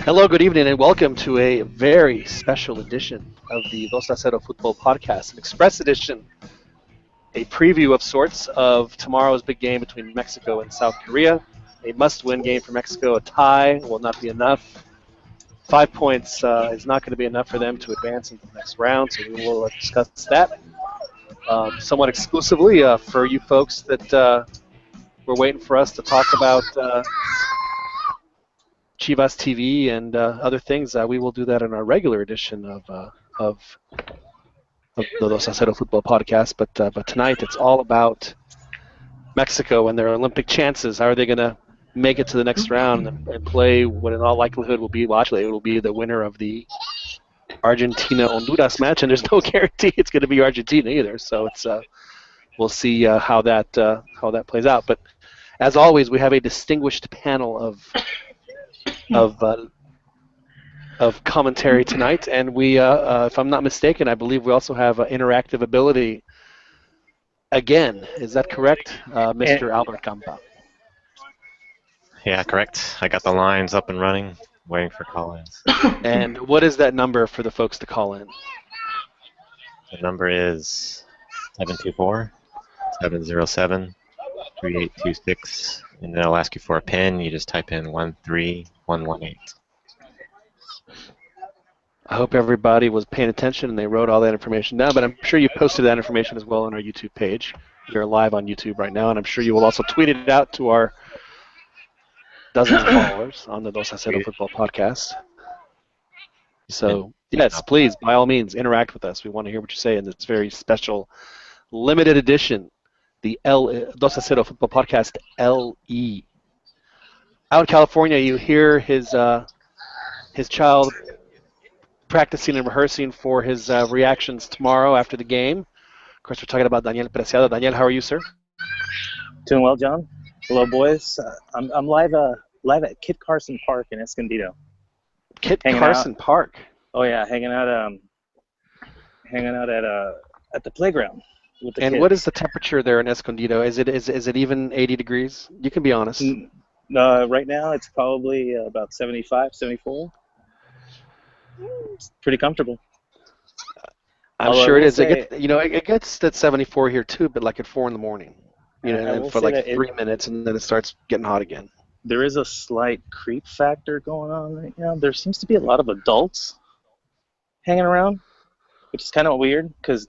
Hello, good evening, and welcome to a very special edition of the Dos a Cero Football Podcast, an express edition, a preview of sorts of tomorrow's big game between Mexico and South Korea. A must-win game for Mexico. A tie will not be enough. 5 points is not going to be enough for them to advance into the next round, so we will discuss that somewhat exclusively for you folks that were waiting for us to talk about Chivas TV and other things. We will do that in our regular edition of the Dos a Cero Football Podcast. But tonight it's all about Mexico and their Olympic chances. How are they going to make it to the next round and play what in all likelihood will be, it will be the winner of the Argentina-Honduras match, and there's no guarantee it's going to be Argentina either. So it's we'll see how that plays out. But as always, we have a distinguished panel of commentary tonight, and we, if I'm not mistaken, I believe we also have interactive ability again. Is that correct, Mr. Albert Campa? Yeah, correct. I got the lines up and running, waiting for call-ins. And what is that number for the folks to call in? The number is 724-707-3826, and then I'll ask you for a PIN. You just type in 13118. I hope everybody was paying attention and they wrote all that information down, but I'm sure you posted that information as well on our YouTube page. You're live on YouTube right now, and I'm sure you will also tweet it out to our dozens of followers on the Dos a Cero Football Podcast. So, yes, please, by all means, interact with us. We want to hear what you say in this very special, limited edition, the Dos a Cero Football Podcast LE. Out in California, you hear his child practicing and rehearsing for his reactions tomorrow after the game. Of course, we're talking about Daniel Preciado. Daniel, how are you, sir? Doing well, John. Hello, boys. I'm live at Kit Carson Park in Escondido. Kit Carson Park. Oh yeah, hanging out at the playground with the kids. What is the temperature there in Escondido? Is it even 80 degrees? You can be honest. Right now it's probably about 75, 74. It's pretty comfortable. I'm sure it is. It gets that 74 here too, but like at 4 in the morning. And for like 3 minutes, and then it starts getting hot again. There is a slight creep factor going on right now. There seems to be a lot of adults hanging around, which is kind of weird because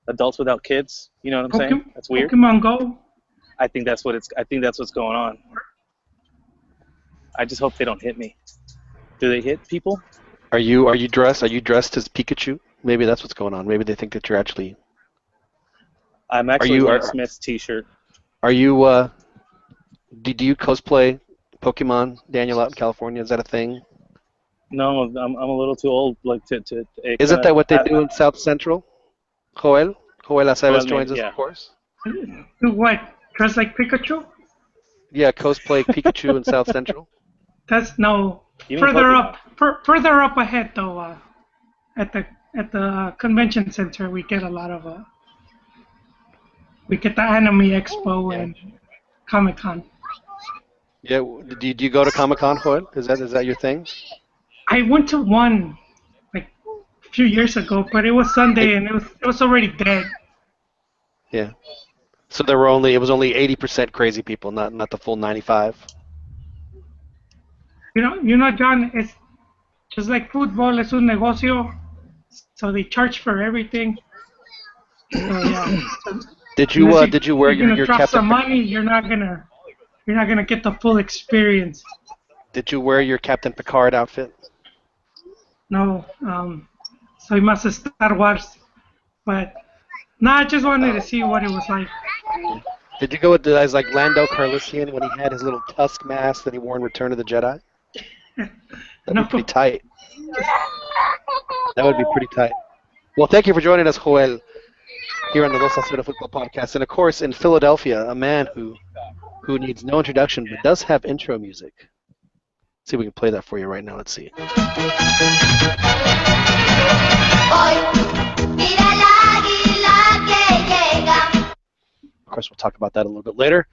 adults without kids. You know what I'm saying? That's weird. Pokemon Go. I think that's what's going on. I just hope they don't hit me. Do they hit people? Are you dressed as Pikachu? Maybe that's what's going on. Maybe they think that you're actually. I'm actually wearing a Smith's T-shirt. Are you? Do you cosplay Pokemon, Daniel, out in California? Is that a thing? No, I'm a little too old. Isn't that what they do in South Central? Joel Aceves joins us, of course. Do what? Dress like Pikachu? Yeah, cosplay Pikachu in South Central. That's no. Further up ahead though. At the convention center, we get a lot of we get the Anime Expo and Comic-Con. Yeah, do you go to Comic-Con, Joel? Is that your thing? I went to one like a few years ago, but it was Sunday and it was already dead. Yeah. So it was only 80% crazy people, not the full 95. You know, John, it's just like football, es un negocio, so they charge for everything. So, yeah. Did you wear your drop Captain? Some money, you're not gonna get the full experience. Did you wear your Captain Picard outfit? No, soy más Star Wars, but no, I just wanted to see what it was like. Did you go with as like Lando Calrissian when he had his little tusk mask that he wore in Return of the Jedi? That'd be pretty tight. That would be pretty tight. Well, thank you for joining us, Joel, here on the Dos a Cero Football Podcast. And, of course, in Philadelphia, a man who needs no introduction but does have intro music. Let's see if we can play that for you right now. Let's see. Of course, we'll talk about that a little bit later.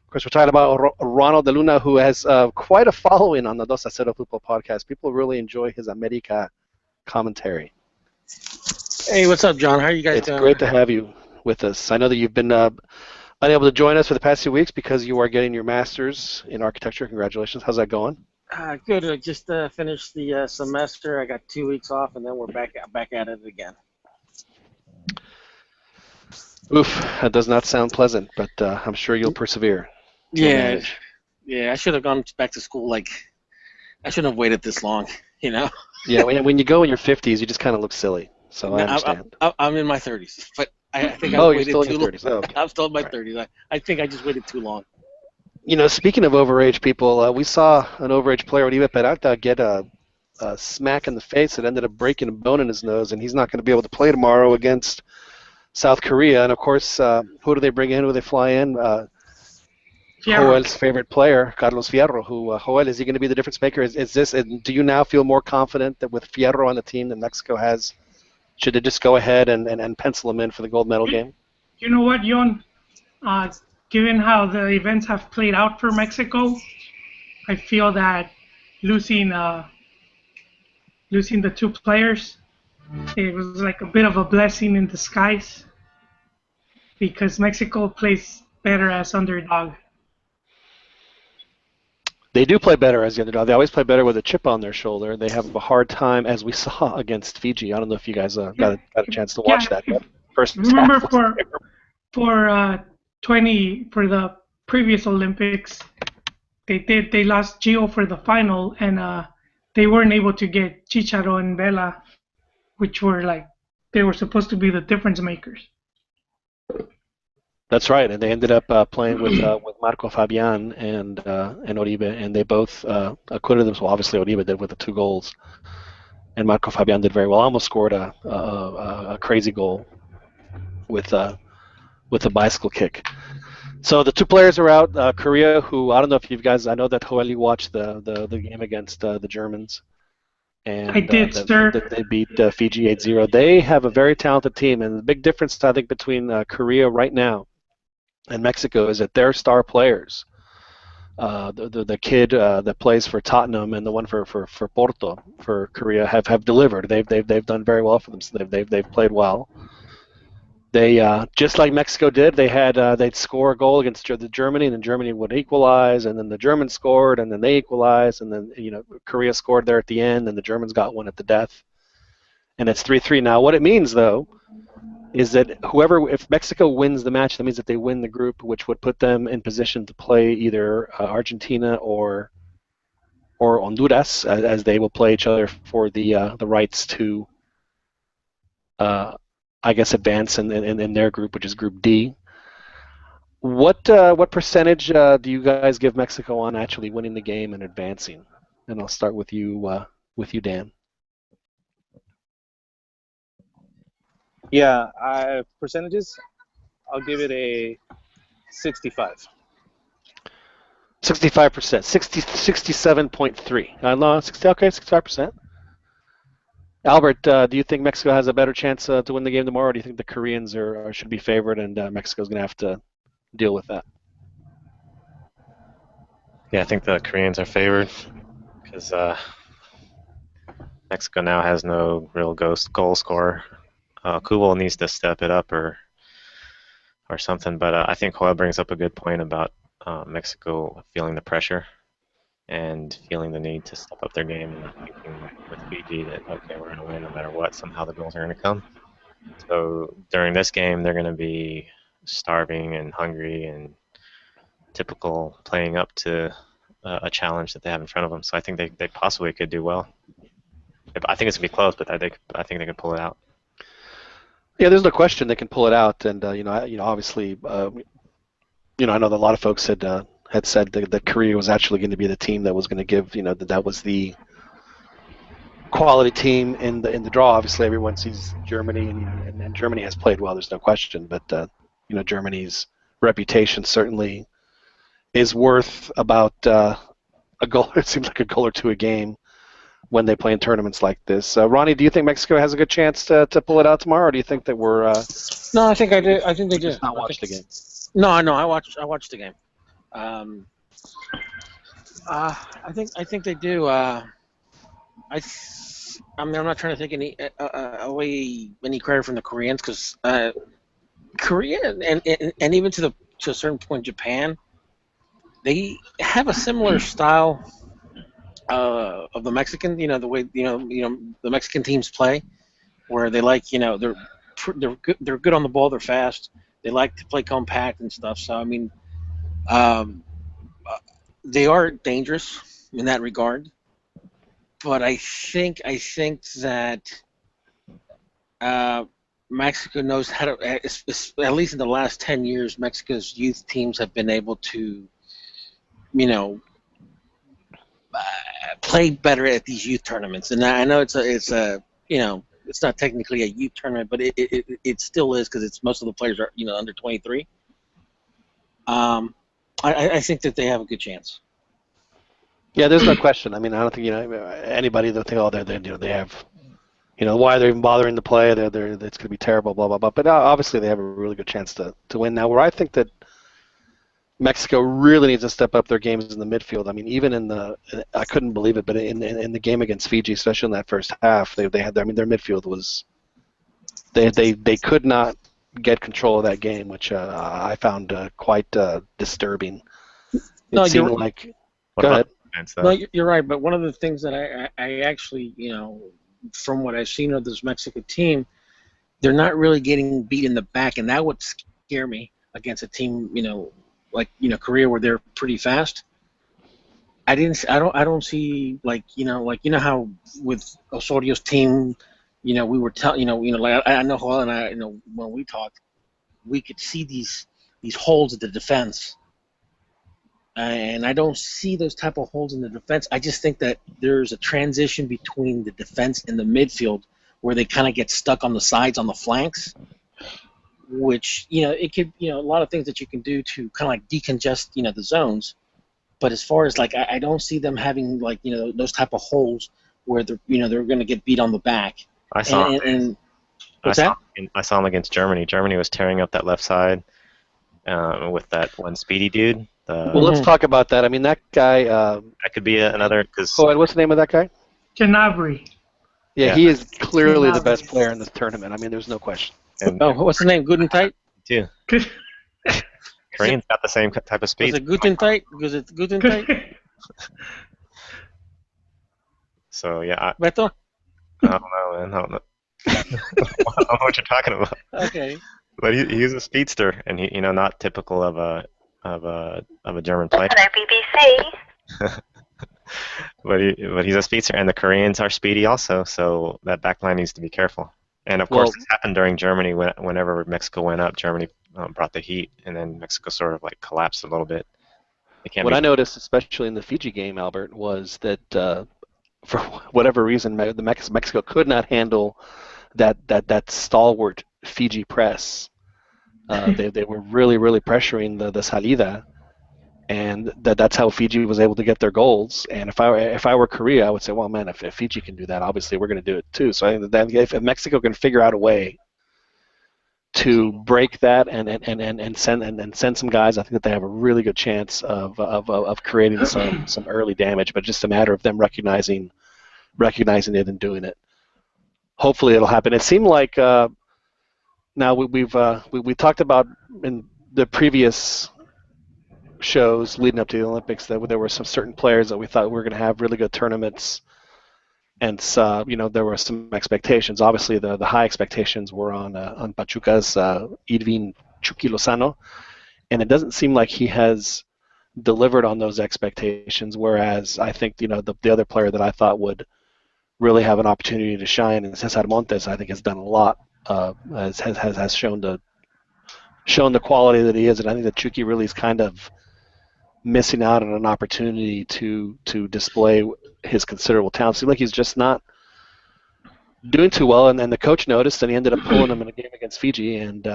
Of course, we're talking about Ronald de Luna, who has quite a following on the 2-0 Football Podcast. People really enjoy his America commentary. Hey, what's up, John? How are you guys doing? It's great to have you with us. I know that you've been unable to join us for the past few weeks because you are getting your master's in architecture. Congratulations. How's that going? Good. I just finished the semester. I got 2 weeks off, and then we're back at it again. Oof, that does not sound pleasant, but I'm sure you'll persevere. Yeah, I should have gone back to school. I shouldn't have waited this long, you know? Yeah, when you go in your 50s, you just kind of look silly, so I understand. I'm in my 30s, but I think I waited you're still too in your 30s. long. Oh, okay. I'm still in my 30s. I think I just waited too long. You know, speaking of overage people, we saw an overage player, Oribe Peralta, get a smack in the face that ended up breaking a bone in his nose, and he's not going to be able to play tomorrow against South Korea. And of course, who do they bring in? Who do they fly in? Joel's favorite player, Carlos Fierro. Who Joel, is he going to be the difference maker? Is this? And do you now feel more confident that with Fierro on the team that Mexico has? Should they just go ahead and pencil him in for the gold medal game? You know what, Jon? Given how the events have played out for Mexico, I feel that losing the two players, it was like a bit of a blessing in disguise because Mexico plays better as underdog. They do play better as the underdog. They always play better with a chip on their shoulder. They have a hard time, as we saw against Fiji. I don't know if you guys got a chance to watch that. First remember for the previous Olympics, they lost Gio for the final, and they weren't able to get Chicharo and Vela, which were they were supposed to be the difference makers. That's right, and they ended up playing with Marco Fabian and Oribe, and they both acquitted themselves. Well, obviously, Oribe did with the 2 goals, and Marco Fabian did very well. Almost scored a crazy goal with a bicycle kick. So the 2 players are out. Korea, who I don't know if you guys, I know that Joel watched the game against the Germans. And I did, sir. They beat Fiji 8-0. They have a very talented team, and the big difference, I think, between Korea right now and Mexico is that their star players, the kid that plays for Tottenham and the one for Porto for Korea have delivered. They've done very well for them. So they've played well. They just like Mexico did. They'd score a goal against Germany, and then Germany would equalize, and then the Germans scored, and then they equalized, and then Korea scored there at the end, and the Germans got one at the death, and it's 3-3 now. What it means though is that if Mexico wins the match, that means that they win the group, which would put them in position to play either Argentina or Honduras, as they will play each other for the rights to. I guess advance in their group, which is Group D. What percentage do you guys give Mexico on actually winning the game and advancing? And I'll start with you, Dan. Yeah, percentages, I'll give it a 65. 65%, 67.3. I know, 65%. Albert, do you think Mexico has a better chance to win the game tomorrow, or do you think the Koreans should be favored and Mexico's going to have to deal with that? Yeah, I think the Koreans are favored because Mexico now has no real goal scorer. Kubel needs to step it up or something, but I think Joel brings up a good point about Mexico feeling the pressure and feeling the need to step up their game and thinking with Fiji that, okay, we're going to win no matter what, somehow the goals are going to come. So during this game, they're going to be starving and hungry and typical playing up to a challenge that they have in front of them. So I think they possibly could do well. I think it's going to be close, but I think they could pull it out. Yeah, there's no question they can pull it out, and obviously, I know that a lot of folks had said that Korea was actually going to be the team that was going to give, that was the quality team in the draw. Obviously, everyone sees Germany, and Germany has played well. There's no question, but Germany's reputation certainly is worth about a goal. It seems like a goal or two a game when they play in tournaments like this. Ronnie, do you think Mexico has a good chance to pull it out tomorrow, or do you think that we're? No, I think I did. I think they did. Not watch the game. No, I watched the game. I think they do. I mean, I'm not trying to take away any credit from the Koreans because Korea and even to a certain point Japan, they have a similar style of the Mexican. You know the way the Mexican teams play, where they like they're good on the ball, they're fast, they like to play compact and stuff. So I mean, they are dangerous in that regard. But I think that Mexico knows how to. At least in the last 10 years, Mexico's youth teams have been able to, play better at these youth tournaments. And I know it's not technically a youth tournament, but it still is because most of the players are under 23. I think that they have a good chance. Yeah, there's no question. I mean, I don't think anybody that think, they have, why they're even bothering to play. It's going to be terrible, blah blah blah. But obviously, they have a really good chance to win. Now, where I think that Mexico really needs to step up their games in the midfield. I mean, even I couldn't believe it, but in the game against Fiji, especially in that first half, they had. I mean, their midfield was. They could not get control of that game, which I found quite disturbing. It seemed like. Go ahead. No, you're right. But one of the things that I actually, from what I've seen of this Mexican team, they're not really getting beat in the back, and that would scare me against a team, like Korea, where they're pretty fast. I don't see how with Osorio's team, we were like I know Joel and I, when we talked, we could see these holes in the defense. And I don't see those type of holes in the defense. I just think that there's a transition between the defense and the midfield where they kind of get stuck on the sides, on the flanks, which, it could, a lot of things that you can do to kind of like decongest, the zones. But as far as like, I don't see them having like, those type of holes where they're going to get beat on the back. I saw them against Germany. Germany was tearing up that left side with that one speedy dude. Well, let's talk about that. I mean, that guy. That could be another. What's the name of that guy? Gnabry. Yeah, he is clearly the best player in this tournament. I mean, there's no question. And, what's the name? Gudenteit? Too. Korean's got the same type of speed. Was it Gudenteit? Was it Gudenteit? So yeah. Beto? I don't know, man. I don't know. I don't know what you're talking about. Okay. But he's a speedster, and he, not typical of a German player. Hello, BBC. but he's a speedster, and the Koreans are speedy also. So that backline needs to be careful. And of course, this happened during Germany. Whenever Mexico went up, Germany brought the heat, and then Mexico sort of like collapsed a little bit. What I noticed, especially in the Fiji game, Albert, was that for whatever reason, Mexico could not handle that stalwart Fiji press. They were really, really pressuring the salida, and that's how Fiji was able to get their goals. And if I were Korea, I would say, well, man, if Fiji can do that, obviously we're going to do it too. So I think that if Mexico can figure out a way to break that and send some guys, I think that they have a really good chance of creating some early damage. But just a matter of them recognizing it and doing it. Hopefully, it'll happen. It seemed like. Now we talked about in the previous shows leading up to the Olympics that there were some certain players that we thought were going to have really good tournaments, and there were some expectations. Obviously, the high expectations were on Pachuca's Edwin Chucky Lozano, and it doesn't seem like he has delivered on those expectations. Whereas I think the other player that I thought would really have an opportunity to shine, and Cesar Montes, I think has done a lot. Has shown the quality that he is, and I think that Chucky really is kind of missing out on an opportunity to display his considerable talent. Seems like he's just not doing too well, and the coach noticed, and he ended up pulling him in a game against Fiji, and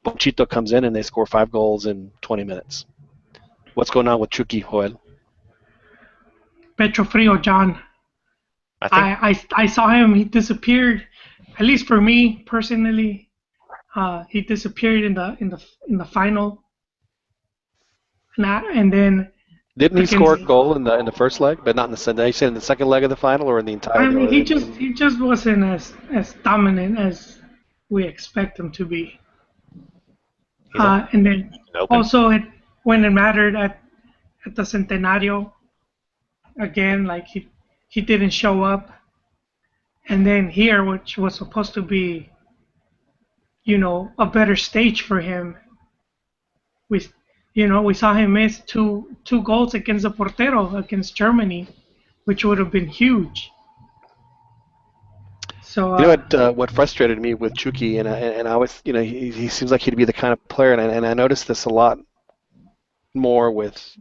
Ponchito comes in and they score 5 goals in 20 minutes. What's going on with Chucky, Joel? Pecho Frio, John. I saw him. He disappeared. At least for me personally, he disappeared in the final. and then. Didn't he score a goal in the first leg, but not in the second? You said in the second leg of the final, or in the entire? I mean, he just wasn't as dominant as we expect him to be. And then also when it mattered at the Centenario, again, like he didn't show up. And then here, which was supposed to be, a better stage for him, we saw him miss two goals against the Portero against Germany, which would have been huge. So what frustrated me with Chucky, and I was, he seems like he'd be the kind of player, and I noticed this a lot more with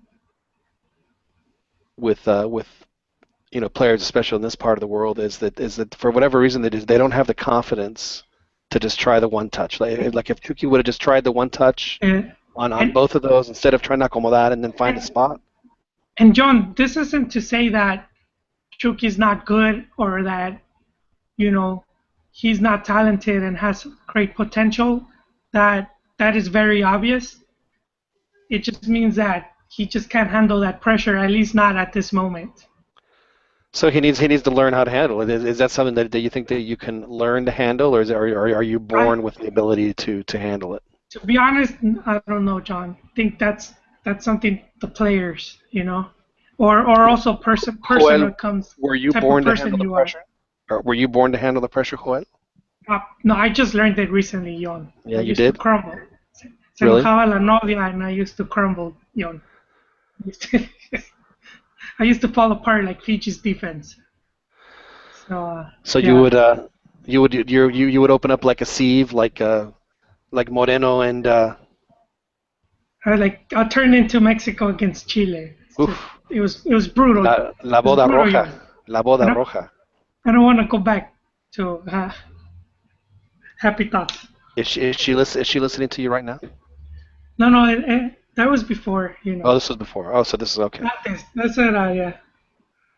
players, especially in this part of the world, is that for whatever reason they don't have the confidence to just try the one touch. Like if Chucky would have just tried the one touch on both of those instead of trying to acomodar and then find a spot. And John, this isn't to say that Chucky's not good or that he's not talented and has great potential. That is very obvious. It just means that he just can't handle that pressure, at least not at this moment. So he needs to learn how to handle it. Is that something that you think that you can learn to handle, or are you born with the ability to handle it? To be honest, I don't know, John. I think that's something the players, or also person that comes. Were you born to handle the pressure? Or were you born to handle the pressure, Joel? No, I just learned it recently, John. Yeah, you did? To crumble. Se really? enojaba la novia and I used to crumble, John. I used to fall apart like Fiji's defense. So yeah. you would open up like a sieve, like Moreno and. I'll turn into Mexico against Chile. It was brutal. La boda roja. John. La boda roja. I don't want to go back to happy thoughts. Is she listening to you right now? No, that was before, Oh, this was before. Oh, so this is okay. Not this. That's it. Yeah.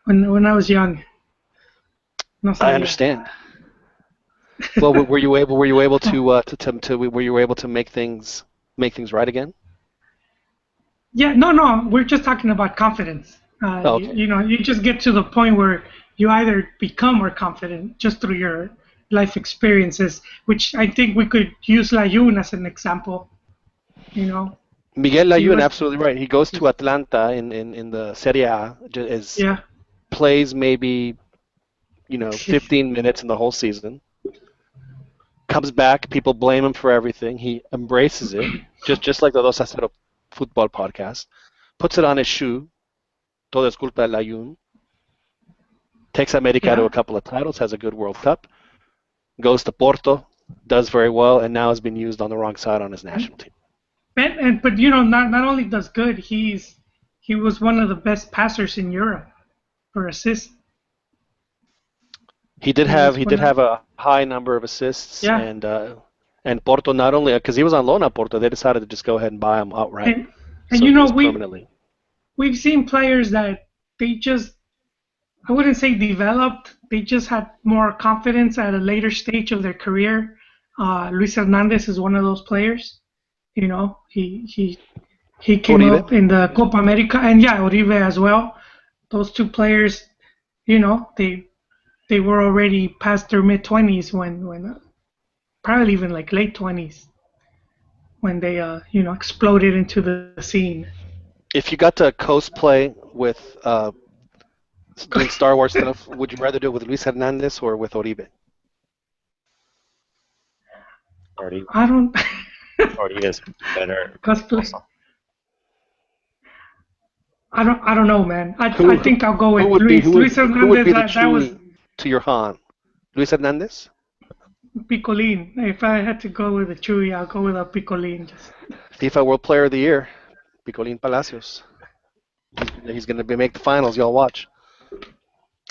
When I was young. No, I understand. Well, were you able to make things right again? Yeah. No. We're just talking about confidence. Okay. You just get to the point where you either become more confident just through your life experiences, which I think we could use Layún as an example. Miguel Layún, absolutely right. He goes to Atlanta in the Serie A, plays maybe 15 minutes in the whole season, comes back, people blame him for everything. He embraces it, just like the Dos a Cero football podcast, puts it on his shoe, todo es culpa de Layún, takes America to a couple of titles, has a good World Cup, goes to Porto, does very well, and now has been used on the wrong side on his national team. But not only does good, he was one of the best passers in Europe for assists. He did have a high number of assists, and Porto not only because he was on loan at Porto, they decided to just go ahead and buy him outright. And permanently. We've seen players that they just, I wouldn't say developed, they just had more confidence at a later stage of their career. Luis Hernandez is one of those players. He came Uribe. up in the Copa America, and Uribe as well. Those two players, they were already past their mid-20s when probably even like late 20s when they exploded into the scene. If you got to cosplay with doing Star Wars stuff, would you rather do it with Luis Hernandez or with Uribe? I don't. Uribe is better. Cosplay. I don't know, man. I think I'll go with Luis Hernandez. Who would be the Chewy to your Han? Luis Hernandez? Picolín. If I had to go with a Chewy, I'll go with a Picolín. FIFA World Player of the Year, Picolín Palacios. He's going to make the finals. Y'all watch.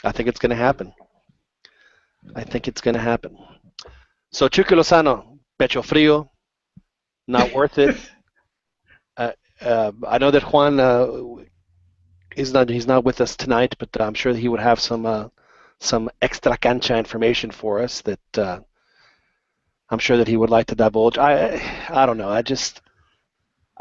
I think it's going to happen. So Chucky Lozano, pecho frío, not worth it. I know that Juan he's not with us tonight, but I'm sure that he would have some extra cancha information for us that I'm sure that he would like to divulge. I don't know.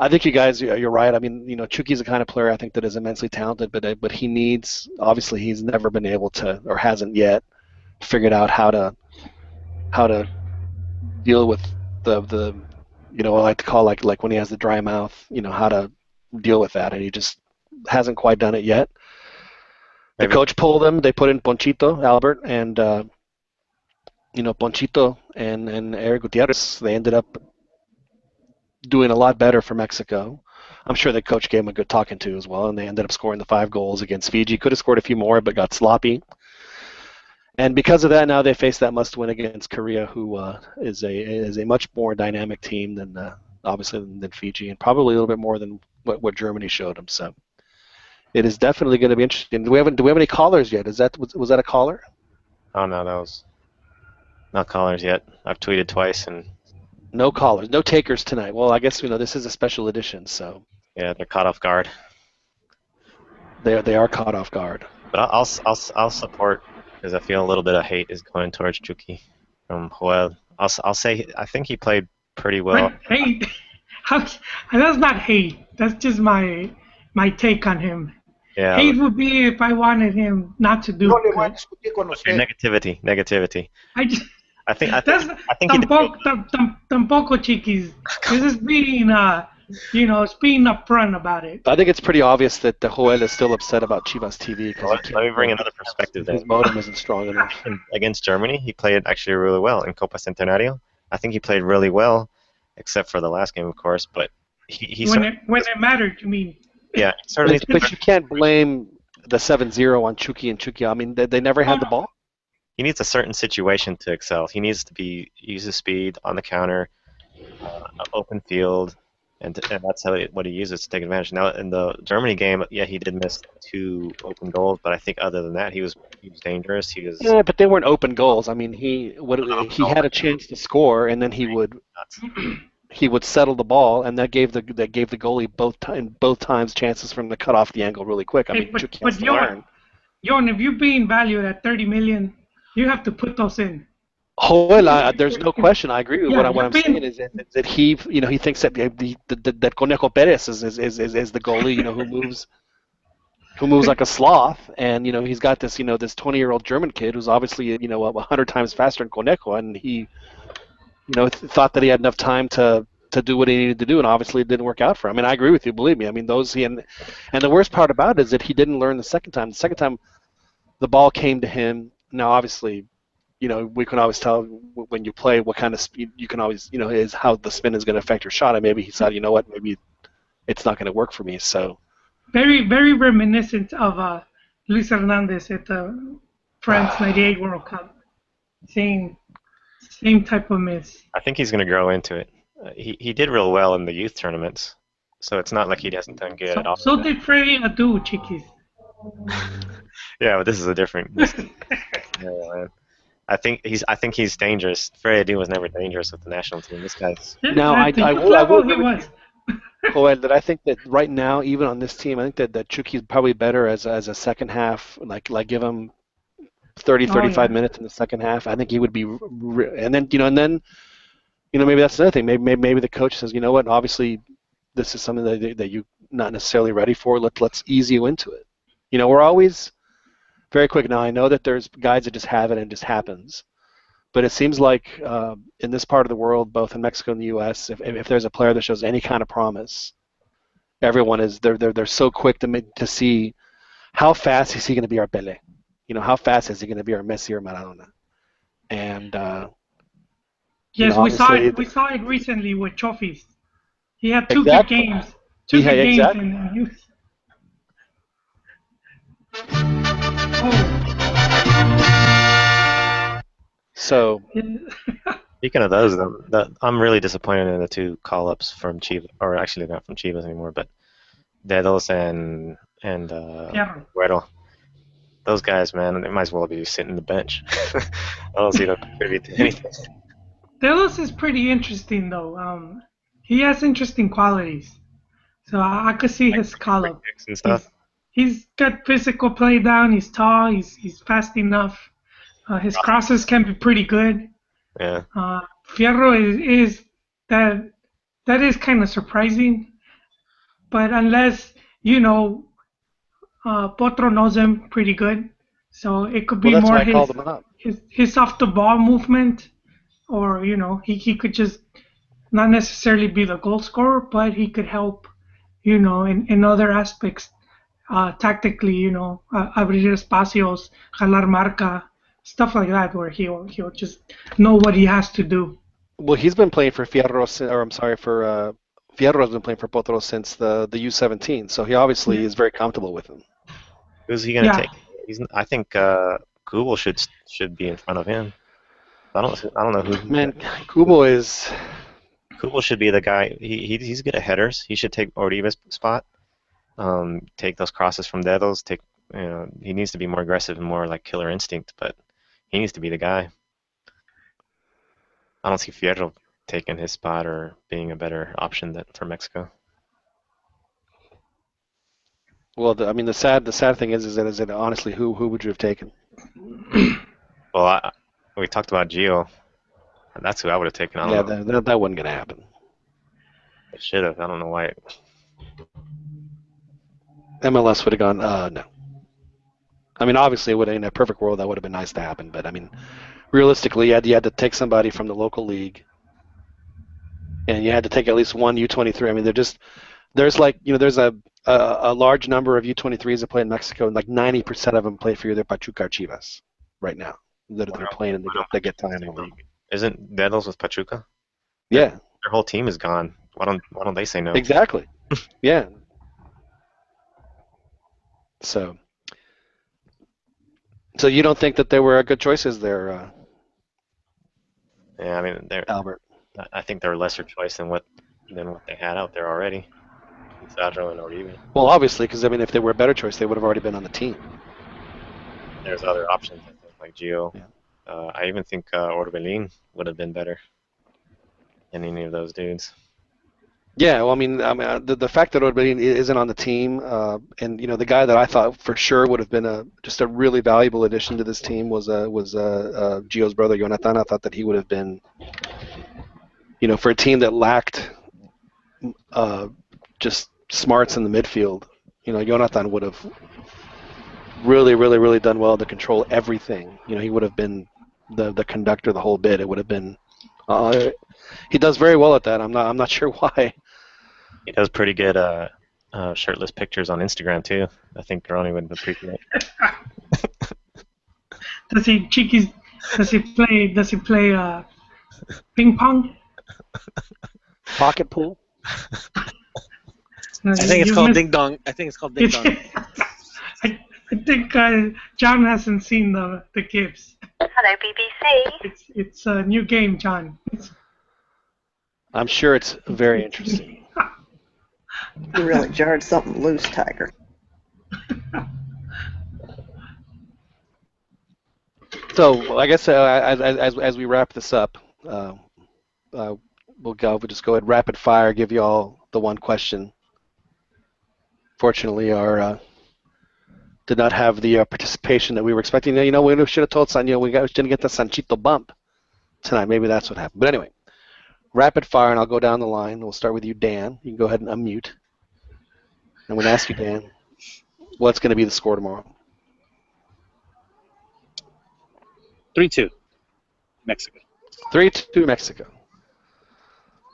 I think you guys, you're right. I mean, Chucky's the kind of player I think that is immensely talented, but he needs, obviously, he's never been able to, or hasn't yet, figured out how to deal with the I like to call like when he has the dry mouth, how to deal with that, and he just hasn't quite done it yet. The coach pulled him. They put in Ponchito Albert, and Ponchito and Eric Gutierrez. They ended up doing a lot better for Mexico. I'm sure the coach gave him a good talking to as well, and they ended up scoring the 5 goals against Fiji. Could have scored a few more, but got sloppy. And because of that, now they face that must-win against Korea, who is a much more dynamic team than obviously than Fiji, and probably a little bit more than what Germany showed them. So it is definitely going to be interesting. Do we have any callers yet? Was that a caller? Oh no, that was not callers yet. I've tweeted twice and no callers, no takers tonight. Well, I guess this is a special edition, so yeah, they're caught off guard. They are caught off guard. But I'll support, because I feel a little bit of hate is going towards Chucky from Joel. I'll say I think he played pretty well. Hate? That's not hate. That's just my take on him. Yeah. Hate would be if I wanted him not to do No it. le voy a discutir con usted. Negativity. I think he did. Tampoco, Chiquis. This is being it's being upfront about it. I think it's pretty obvious that Joel is still upset about Chivas TV. Let me bring another perspective there. His modem isn't strong enough. Against Germany, he played actually really well in Copa Centenario. I think he played really well, except for the last game, of course. But he when it mattered, you mean? Yeah, certainly. But you can't blame the 7-0 on Chucky and Chucky. I mean, they never had the ball. He needs a certain situation to excel. He needs to use his speed on the counter, open field, and that's what he uses to take advantage. Now in the Germany game, yeah, he did miss 2 open goals, but I think other than that, he was dangerous. Yeah, but they weren't open goals. I mean, he had a chance to score, and then he would settle the ball, and that gave the goalie both times chances for him to cut off the angle really quick. I mean, but Jorn, if you're being valued at $30 million, you have to put those in. Joel, there's no question. I agree with what I'm saying is that he thinks that that Conejo Perez is the goalie, who moves like a sloth, and he's got this this 20-year-old German kid who's obviously 100 times faster than Conejo, and he thought that he had enough time to do what he needed to do, and obviously it didn't work out for him. I mean, I agree with you, believe me. I mean, and the worst part about it is that he didn't learn the second time. The second time, the ball came to him. Now, obviously, we can always tell when you play what kind of speed you can always, is how the spin is going to affect your shot. And maybe he thought, maybe it's not going to work for me. So very, very reminiscent of Luis Hernandez at the France '98 World Cup. Same type of miss. I think he's going to grow into it. He did real well in the youth tournaments, so it's not like he hasn't done good at all. So did Freddy Adu, Chiquis. Yeah, but this is a different. Yeah, I think he's dangerous. Freddy Adu was never dangerous with the national team. This guy's. Now I will give it Joel, that I think that right now, even on this team, I think that Chucky is probably better as a second half. Like give him 35 minutes in the second half. I think he would be, and then maybe that's another thing. Maybe the coach says, you know what? Obviously, this is something that you're not necessarily ready for. Let's ease you into it. We're always very quick. Now I know that there's guys that just have it and it just happens, but it seems like in this part of the world, both in Mexico and the U.S., if there's a player that shows any kind of promise, everyone is they're so quick to see how fast is he going to be our Pele. How fast is he going to be our Messi or Maradona? And yes, we saw it recently with Chofis. He had two good games. Two good games in youth. So, speaking of those, I'm really disappointed in the 2 call-ups from Chivas, or actually not from Chivas anymore, but Dedos and Guerrero. Those guys, man, they might as well be sitting on the bench. I don't see them contribute to anything. Delos is pretty interesting, though. He has interesting qualities. So I could see his call-up. And stuff. He's got physical play down. He's tall. He's fast enough. His crosses can be pretty good. Yeah. Fierro is that is kind of surprising. but unless Potro knows him pretty good, so it could be Well, that's more why I called him up. his off the ball movement, or he could just not necessarily be the goal scorer, but he could help, in other aspects, tactically, abrir espacios, jalar marca, stuff like that, where he'll just know what he has to do. Well, he's been playing for Fierro, Fierro's been playing for Potro since the U17, so he obviously is very comfortable with him. Who's he going to take? I think Kubel should be in front of him. I don't know who. Man, Kubel should be the guy. He's good at headers. He should take Oribe's spot. Take those crosses from Dedos. He needs to be more aggressive and more like killer instinct, but he needs to be the guy. I don't see Fierro taking his spot or being a better option for Mexico. Well, the sad thing is that honestly, who would you have taken? Well, we talked about Gio. That's who I would have taken. That wasn't gonna happen. It should have. I don't know why. MLS would have gone. No. I mean, obviously, in a perfect world, that would have been nice to happen. But I mean, realistically, you had to take somebody from the local league, and you had to take at least one U23. I mean, there's a large number of U23s that play in Mexico, and like 90% of them play for either Pachuca or Chivas right now. That are playing and they get time in the league. Isn't Dedos with Pachuca? Yeah. Their whole team is gone. Why don't they say no? Exactly. Yeah. So you don't think that there were good choices there? Yeah, I mean, Albert. I think they're a lesser choice than what they had out there already. Sadro and Oribe. Well, obviously, because I mean, if they were a better choice, they would have already been on the team. There's other options, I think, like Gio. Yeah. I even think Orbelin would have been better than any of those dudes. Yeah, well, I mean, the fact that Orbelin isn't on the team, and the guy that I thought for sure would have been just a really valuable addition to this team was Gio's brother Jonathan. I thought that he would have been, for a team that lacked just smarts in the midfield, Jonathan would have really, really, really done well to control everything. He would have been the conductor the whole bit. It would have been. He does very well at that. I'm not sure why. He does pretty good shirtless pictures on Instagram too. I think Ronnie would appreciate. Does he play ping pong? Pocket pool? I think it's called Ding Dong. I think it's called Ding Dong. I think John hasn't seen the Gibbs. Hello, BBC. It's a new game, John. I'm sure it's very interesting. You really jarred something loose, Tiger. So I guess as we wrap this up, we'll just go ahead rapid fire. Give you all the one question. Fortunately, our did not have the participation that we were expecting. We should have told San. We didn't get the Sanchito bump tonight. Maybe that's what happened. But anyway, rapid fire, and I'll go down the line. We'll start with you, Dan. You can go ahead and unmute. I'm going to ask you, Dan, what's going to be the score tomorrow? 3-2, Mexico. 3-2 Mexico.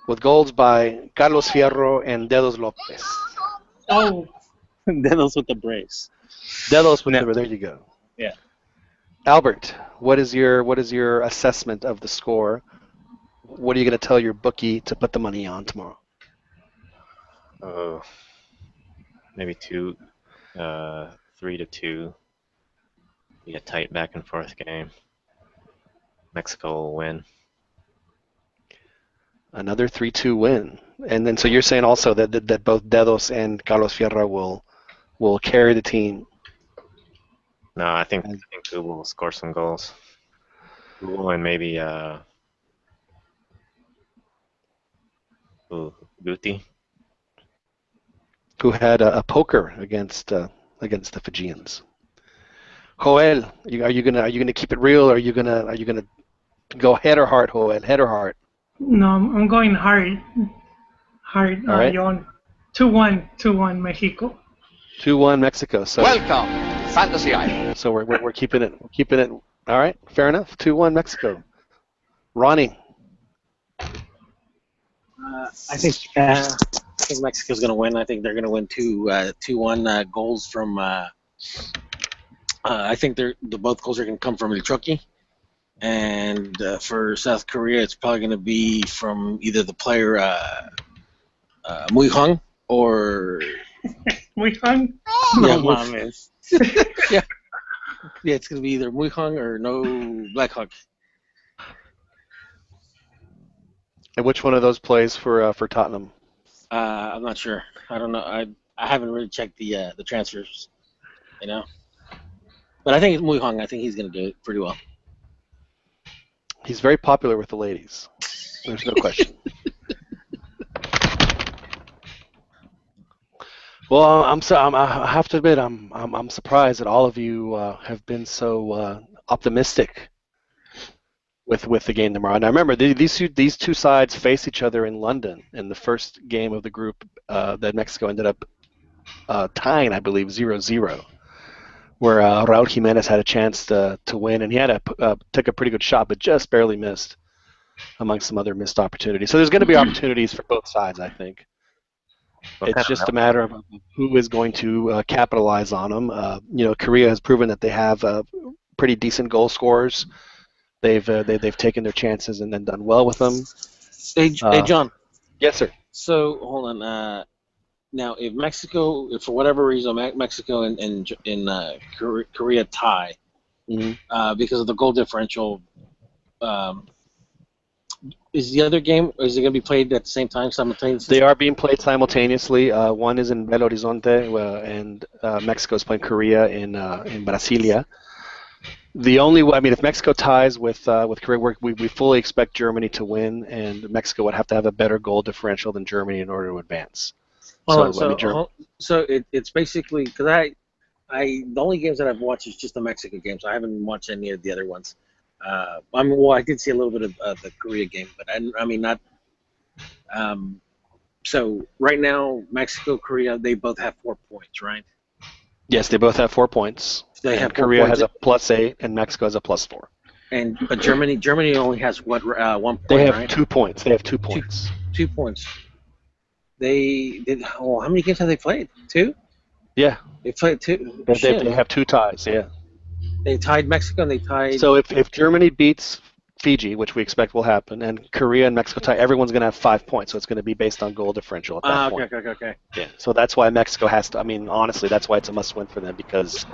With goals by Carlos Fierro and Dedos Lopez. Oh. Dedos with the brace. Dedos with the, there you go. Yeah. Albert, what is your assessment of the score? What are you going to tell your bookie to put the money on tomorrow? Oh, maybe 3-2. Be a tight back and forth game. Mexico will win. Another 3-2 win. And then so you're saying also that both Dedos and Carlos Fierro will carry the team. No, I think Google will score some goals. Google and maybe Guti, who had a poker against the Fijians. Joel, are you gonna keep it real, or are you gonna go head or heart, Joel? Head or heart? No, I'm going hard. Hard, All right. Yon. 2-1 Mexico. 2-1 Mexico. So Welcome, Fantasy Island. So we're keeping it. We're keeping it. All right, fair enough. 2-1 Mexico. Ronnie. I think Mexico's going to win. I think they're going to win 2-1 goals from. I think both goals are going to come from Ilchoki, and for South Korea, it's probably going to be from either the player Mui Hung or. Mui Hung. Yeah, yeah, it's going to be either Mui Hung or no Black Hawk. And which one of those plays for Tottenham? I'm not sure. I don't know. I haven't really checked the transfers, you know. But I think it's Mui Hong. I think he's going to do it pretty well. He's very popular with the ladies. There's no question. Well, I have to admit, I'm surprised that all of you have been so optimistic with the game tomorrow. Now remember, these two sides face each other in London in the first game of the group that Mexico ended up tying, I believe, 0-0, where Raul Jimenez had a chance to win, and he had took a pretty good shot, but just barely missed, among some other missed opportunities. So there's going to be opportunities for both sides, I think. It's just a matter of who is going to capitalize on them. Korea has proven that they have pretty decent goal scorers. They've taken their chances and then done well with them. Hey, John. Yes, sir. So hold on. Now, if for whatever reason, Mexico and Korea tie, because of the goal differential, is the other game? Is it going to be played at the same time, simultaneously? They are being played simultaneously. One is in Belo Horizonte, and Mexico is playing Korea in Brasilia. If Mexico ties with Korea, we fully expect Germany to win, and Mexico would have to have a better goal differential than Germany in order to advance. So it's basically because the only games that I've watched is just the Mexico games. I haven't watched any of the other ones. I did see a little bit of the Korea game, but I mean not. So right now, Mexico, Korea, they both have 4 points, right? Yes, they both have 4 points. Korea has a +8, and Mexico has a +4. But Germany only has 1 point. They have right? 2 points. They have 2 points. 2 points. They did. Oh, how many games have they played? 2. Yeah. They played 2. They have 2 ties. Yeah. They tied Mexico, and they tied. So if Germany beats Fiji, which we expect will happen, and Korea and Mexico tie, everyone's going to have 5 points. So it's going to be based on goal differential at that point. Okay. Yeah. So that's why Mexico has to. I mean, honestly, that's why it's a must-win for them, because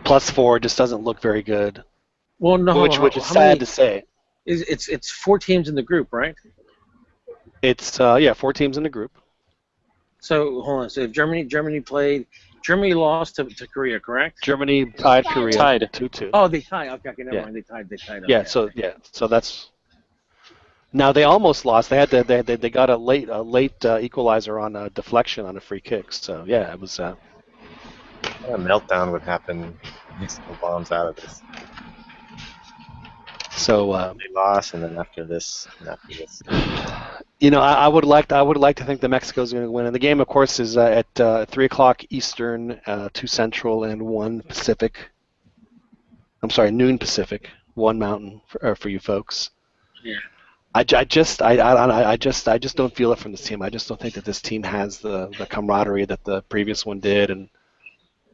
+4 just doesn't look very good. Well, no. Which is sad to say. It's 4 teams in the group, right? It's 4 teams in the group. So hold on. So if Germany lost to Korea, correct? Germany tied Korea. Tied 2-2. Oh, they tied. Okay, never mind. They tied. Okay. Yeah. So that's. Now they almost lost. They got a late equalizer on a deflection on a free kick. So yeah, it was. A meltdown would happen. Mexico bombs out of this. So they lost, and then after this. I would like to think that Mexico's going to win, and the game, of course, is at 3:00 Eastern, 2 Central, and 1 Pacific. I'm sorry, noon Pacific, 1 Mountain for you folks. Yeah. I just don't feel it from this team. I just don't think that this team has the camaraderie that the previous one did, and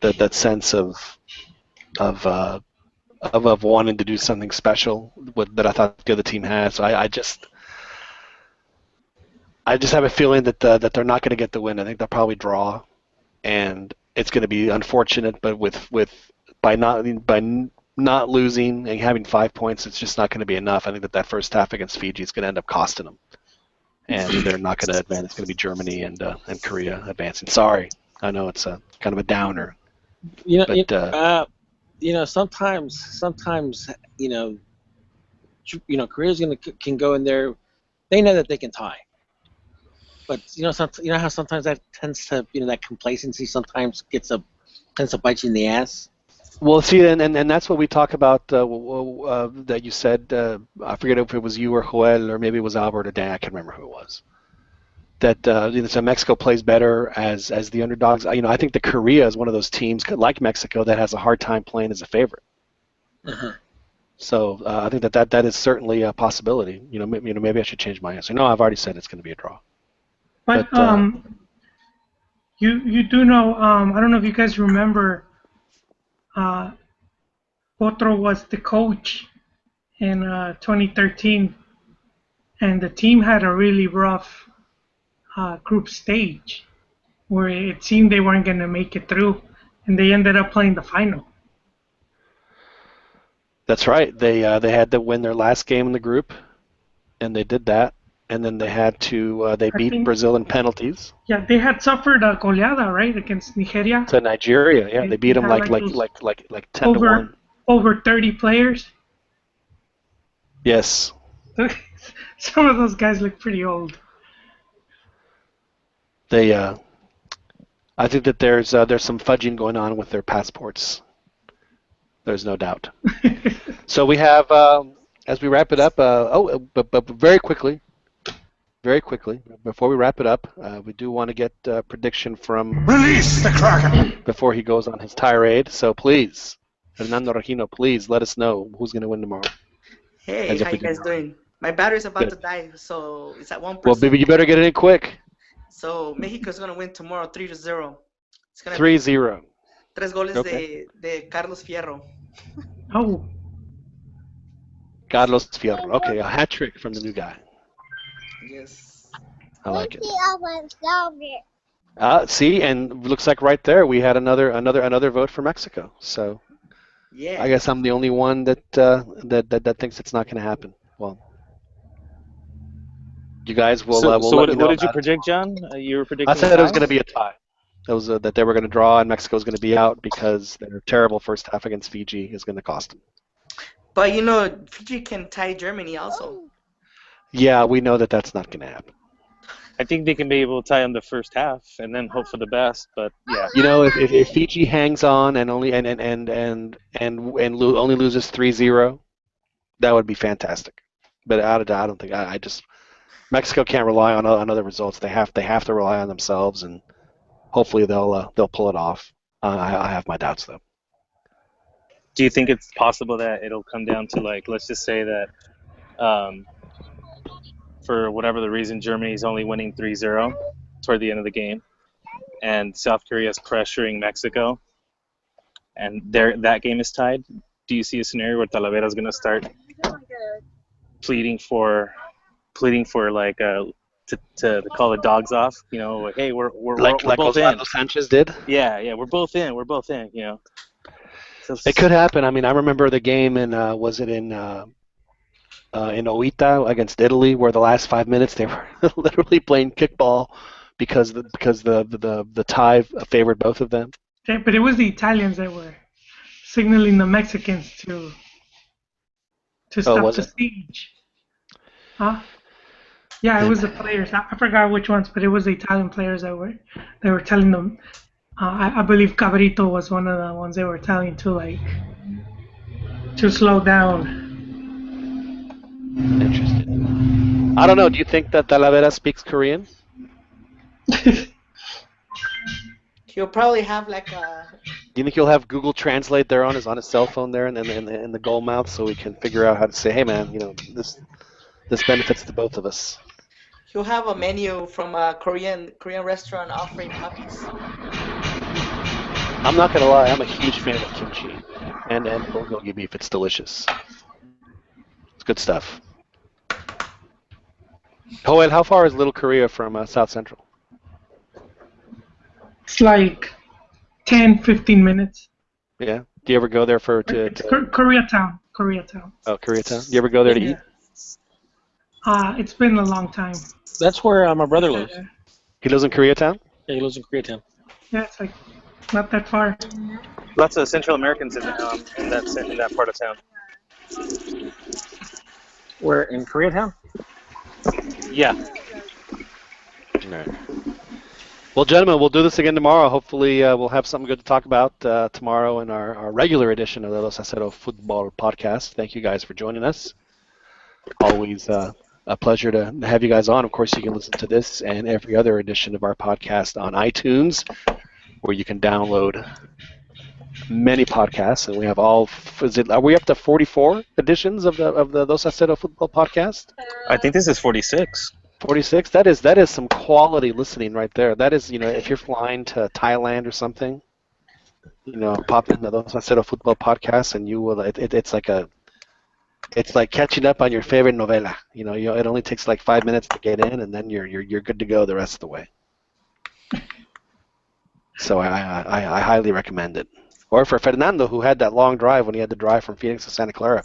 that sense of wanting to do something special that I thought the other team had. So I just have a feeling that they're not going to get the win. I think they'll probably draw, and it's going to be unfortunate. But by not losing and having 5 points, it's just not going to be enough. I think that first half against Fiji is going to end up costing them, and they're not going to advance. It's going to be Germany and Korea advancing. Sorry, I know it's a kind of a downer. Sometimes Korea's can go in there. They know that they can tie. But how sometimes that tends to that complacency sometimes tends to bite you in the ass. Well, see, and that's what we talk about. That you said, I forget if it was you or Joel or maybe it was Albert or Dan. I can't remember who it was. so Mexico plays better as the underdogs. I think that Korea is one of those teams like Mexico that has a hard time playing as a favorite. Uh-huh. So I think that is certainly a possibility. Maybe I should change my answer. No, I've already said it's going to be a draw. But you do know. I don't know if you guys remember. Potro was the coach in 2013, and the team had a really rough group stage where it seemed they weren't going to make it through, and they ended up playing the final. That's right. They had to win their last game in the group, and they did that. And then they had to they beat Brazil in penalties. Yeah, they had suffered a goleada, right, against Nigeria. To Nigeria, yeah, they beat them like 10-1. Over 30 players. Yes. Some of those guys look pretty old. They, I think that there's some fudging going on with their passports. There's no doubt. So we have, as we wrap it up, but very quickly, before we wrap it up, we do want to get a prediction from Release the Kraken before he goes on his tirade. So please, Fernando Regino, please let us know who's going to win tomorrow. Hey, how you guys doing? My battery's about to die, so it's at 1%. Well, baby, you better get it in quick. So Mexico's going to win tomorrow 3-0. It's going to 3-0. Tres goles de Carlos Fierro. Oh. Carlos Fierro. Okay, a hat trick from the new guy. Yes. I like it. See, and looks like right there we had another vote for Mexico. So, yeah. I guess I'm the only one that thinks it's not going to happen. Well, you guys will. What did you predict, John? You were predicting. I said it was going to be a tie. It was that they were going to draw and Mexico was going to be out because their terrible first half against Fiji is going to cost them. But Fiji can tie Germany also. Yeah, we know that that's not going to happen. I think they can be able to tie in the first half and then hope for the best. But yeah, if Fiji hangs on and only only loses 3-0, that would be fantastic. But I don't think Mexico can't rely on other results. They have to rely on themselves, and hopefully they'll pull it off. I have my doubts though. Do you think it's possible that it'll come down to let's just say that for whatever the reason, Germany's only winning 3-0 toward the end of the game, and South Korea's pressuring Mexico, and that game is tied? Do you see a scenario where Talavera's going to start pleading for to call the dogs off? Hey, we're both Osvaldo in. Sanchez did. Yeah, we're both in. So, it could happen. I mean, I remember the game in was it in Oita against Italy, where the last 5 minutes they were literally playing kickball because the tie favored both of them. Yeah, but it was the Italians that were signaling the Mexicans to stop the siege. Huh? Yeah, it was the players. I forgot which ones, but it was the Italian players that were telling them. I believe Cabrito was one of the ones they were telling to slow down. Interesting. I don't know. Do you think that Talavera speaks Korean? He'll probably have a. Do you think he'll have Google Translate there on his cell phone there in the goal mouth so we can figure out how to say, hey man, this benefits the both of us. He'll have a menu from a Korean restaurant offering puppies. I'm not gonna lie, I'm a huge fan of kimchi and bulgogi beef. It's delicious. It's good stuff. Joel, how far is Little Korea from South Central? It's like 10-15 minutes. Yeah. Do you ever go there Koreatown. Oh, Koreatown. Do you ever go there to eat? It's been a long time. That's where my brother lives. He lives in Koreatown? Yeah, he lives in Koreatown. Yeah, it's not that far. Lots of Central Americans in that part of town. Where, in Koreatown? Yeah. All right. Well, gentlemen, we'll do this again tomorrow. Hopefully, we'll have something good to talk about tomorrow in our regular edition of the Los Aceros Football Podcast. Thank you guys for joining us. Always A pleasure to have you guys on. Of course, you can listen to this and every other edition of our podcast on iTunes, where you can download many podcasts, and we have all. Are we up to 44 editions of the Dos a Cero Football Podcast? I think this is 46. 46. That is some quality listening right there. That is, if you're flying to Thailand or something, pop in the Dos a Cero Football Podcast, and you will. It's like catching up on your favorite novela. It only takes like 5 minutes to get in, and then you're good to go the rest of the way. So I highly recommend it. Or for Fernando, who had that long drive when he had to drive from Phoenix to Santa Clara,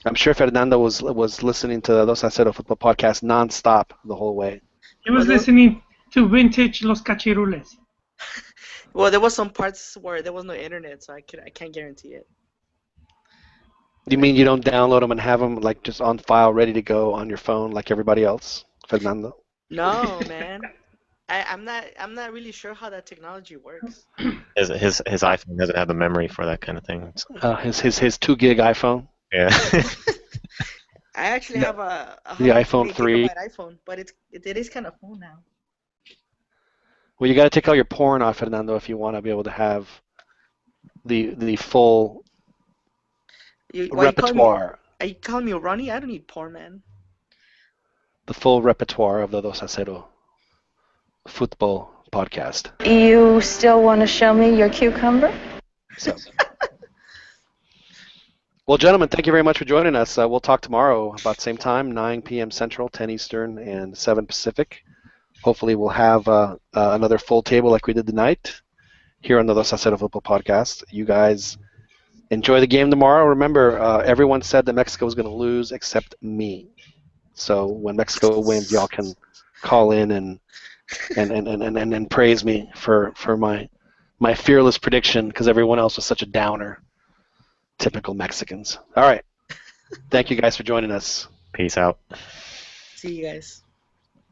I'm sure Fernando was listening to the Dos a Cero Football Podcast nonstop the whole way. He was listening to vintage Los Cachirules. Well, there was some parts where there was no internet, so I can't guarantee it. You mean you don't download them and have them like just on file, ready to go on your phone like everybody else, Fernando? No, man. I'm not really sure how that technology works. His iPhone doesn't have the memory for that kind of thing. His 2 gig iPhone. Yeah. I actually have a the iPhone 3 iPhone, but it is kind of full now. Well, you got to take all your porn off, Fernando, if you want to be able to have the full repertoire. Are you calling me Ronnie? I don't need porn, man. The full repertoire of the Dos a Cero Football Podcast. You still want to show me your cucumber? So. Well, gentlemen, thank you very much for joining us. We'll talk tomorrow about the same time, 9 p.m. Central, 10 Eastern, and 7 Pacific. Hopefully we'll have another full table like we did tonight here on the Dos a Cero Football Podcast. You guys enjoy the game tomorrow. Remember, everyone said that Mexico was going to lose except me. So when Mexico wins, y'all can call in and praise me for my fearless prediction, because everyone else was such a downer. Typical Mexicans. All right. Thank you guys for joining us. Peace out. See you guys.